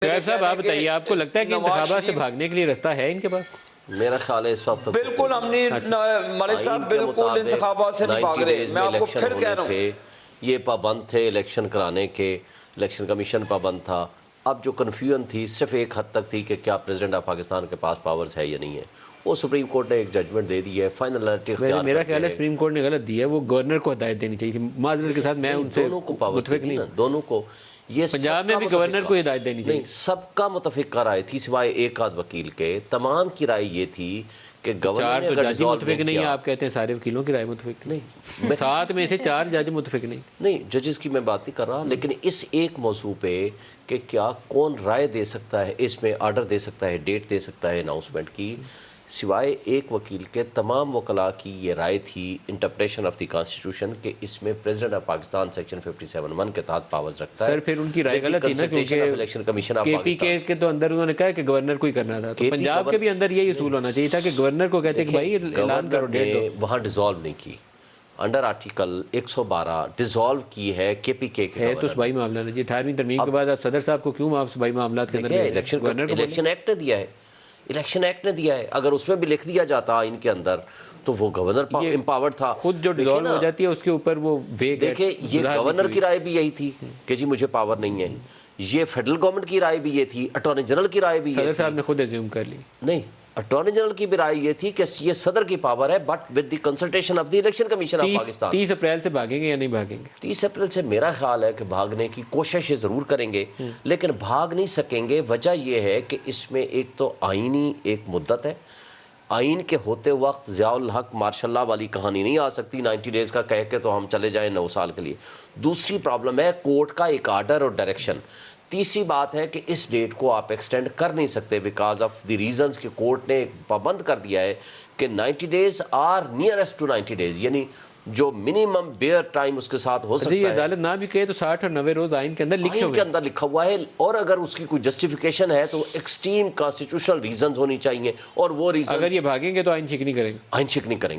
شعیب صاحب آپ بتائیے، آپ کو لگتا ہے کہ انتخابات سے بھاگنے کے لیے رستہ ہے ان کے پاس؟ میرا خیال ہے اس وقت بالکل ہم نے ملک صاحب بالکل انتخابات سے نہیں بھاگ رہے. میں آپ کو پھر کہہ رہا ہوں یہ پابند تھے الیکشن کرانے کے، الیکشن کمیشن پابند تھا. اب جو کنفیوژن تھی صرف ایک حد تک تھی کہ کیا پریزیڈنٹ آف پاکستان کے پاس پاورز ہے یا نہیں ہے. وہ سپریم کورٹ نے ایک ججمنٹ دے دی ہے، فائنلٹی اختیار میرا خیال ہے سپریم کورٹ نے غلط دی ہے، وہ گورنر کو ہدایت دینی چاہیے تھی. معذرت کے ساتھ میں ان سے دونوں کو پاور متفق نہیں ہوں. دونوں کو. یہ پنجاب میں بھی گورنر کو ہدایت دینی چاہیے. سب کا متفق رائے تھی سوائے ایک آدھ وکیل کے. تمام کی رائے یہ تھی کہ گورنر نے تو اگر جج ڈیزالو متفق نہیں ہے. آپ کہتے ہیں سارے وکیلوں کی رائے متفق نہیں، 7 میں سے 4 جج متفق نہیں. نہیں، ججز کی میں بات نہیں کر رہا، لیکن اس ایک موضوع پہ کہ کیا کون رائے دے سکتا ہے، اس میں آرڈر دے سکتا ہے، ڈیٹ دے سکتا ہے اناؤنسمنٹ کی، سوائے ایک وکیل کے تمام وکلاء کی یہ رائے تھی انٹرپریشن آف دی کانسٹیٹیوشن کہ اس میں پریزیڈنٹ آف پاکستان سیکشن 57(1) کے تحت پاورز رکھتا ہے. سر پھر ان کی رائے غلط تھی نا، کیونکہ الیکشن کمیشن آف کے پی پاکستان کے تو اندر انہوں نے کہا کہ گورنر کو ہی کرنا تھا. تو پنجاب کے بھی اندر یہی اصول ہونا چاہیے تھا کہ گورنر کو کہتے کہ بھائی اعلان کرو، ڈیٹ دو. وہاں ڈیزالو نہیں کی، انڈر آرٹیکل 112 ڈیزالو کی ہے کے پی کے ہے تو صوبائی معاملہ نہیں جی. 18ویں ترمیم کے بعد آپ صدر صاحب کو کیوں آپ صوبائی معاملات کے اندر الیکشن ایکٹ نے دیا ہے، الیکشن ایکٹ نے دیا ہے. اگر اس میں بھی لکھ دیا جاتا ان کے اندر تو وہ گورنر امپاورڈ تھا. خود جو ڈیزالو ہو جاتی ہے اس کے اوپر وہ ویگ ہے. دیکھیں یہ گورنر کی رائے بھی یہی تھی کہ جی مجھے پاور نہیں ہے. یہ فیڈرل گورنمنٹ کی رائے بھی یہ تھی، اٹارنی جنرل کی رائے بھی یہ تھی. صدر صاحب نے خود ایزیوم کر لی. نہیں، اٹارنی جنرل کی بھی رائے یہ تھی کہ یہ صدر کی پاور ہے but with the consultation of the election commission of Pakistan. 30 April سے بھاگیں گے یا نہیں بھاگیں گے؟ 30 اپریل سے میرا خیال ہے کہ بھاگنے کی کوشش ضرور کریں گے، لیکن بھاگ نہیں سکیں گے. وجہ یہ ہے کہ اس میں ایک تو آئینی ایک مدت ہے. آئین کے ہوتے وقت ضیاء الحق مارشاء اللہ والی کہانی نہیں آ سکتی 90 ڈیز کا کہہ کے تو ہم چلے جائیں 9 سال کے لیے. دوسری پرابلم ہے کورٹ کا ایک آرڈر اور ڈائریکشن. تیسری بات ہے کہ اس ڈیٹ کو آپ ایکسٹینڈ کر نہیں سکتے بیکاز آف دی ریزنز کہ کورٹ نے پابند کر دیا ہے کہ 90 days or nearest to 90 days, یعنی جو منیمم بیئر ٹائم اس کے ساتھ ہو سکتا ہے. یہ عدالت نہ بھی کہے تو 60 اور 90 روز آئین کے اندر لکھے ہوئے، کے اندر لکھا ہوا ہے. اور اگر اس کی کوئی جسٹیفیکیشن ہے تو ایکسٹریم کانسٹیٹیوشنل ریزنز ہونی چاہیے، اور وہ ریزنز اگر یہ بھاگیں گے تو آئین چیک نہیں کریں گے. آئین چیک نہیں کریں گے.